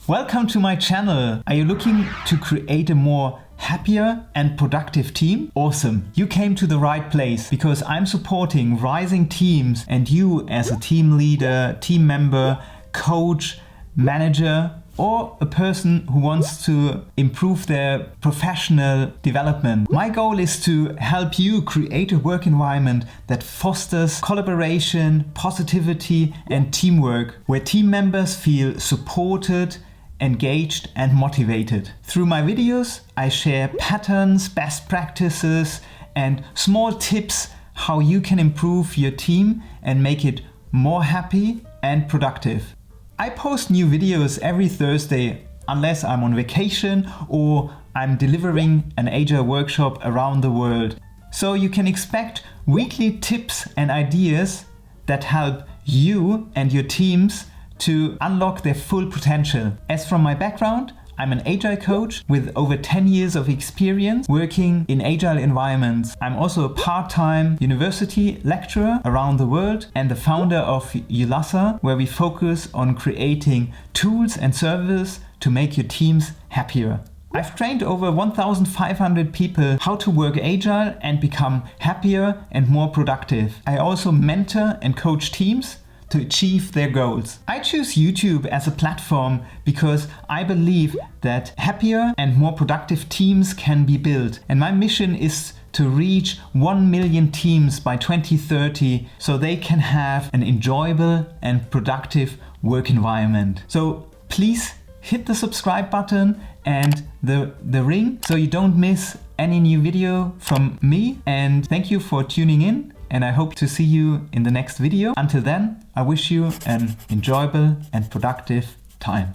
Welcome to my channel. Are you looking to create a more happier and productive team? Awesome. You came to the right place because I'm supporting rising teams, and you as a team leader, team member, coach, manager, or a person who wants to improve their professional development. My goal is to help you create a work environment that fosters collaboration, positivity, and teamwork, where team members feel supported, engaged, and motivated. Through my videos, I share patterns, best practices, and small tips how you can improve your team and make it more happy and productive. I post new videos every Thursday unless I'm on vacation or I'm delivering an Agile workshop around the world. So you can expect weekly tips and ideas that help you and your teams to unlock their full potential. As from my background, I'm an Agile coach with over 10 years of experience working in Agile environments. I'm also a part-time university lecturer around the world and the founder of Ulassa, where we focus on creating tools and services to make your teams happier. I've trained over 1,500 people how to work Agile and become happier and more productive. I also mentor and coach teams to achieve their goals. I choose YouTube as a platform because I believe that happier and more productive teams can be built. And my mission is to reach 1 million teams by 2030 so they can have an enjoyable and productive work environment. So please hit the subscribe button and the ring so you don't miss any new video from me. And thank you for tuning in. And I hope to see you in the next video. Until then, I wish you an enjoyable and productive time.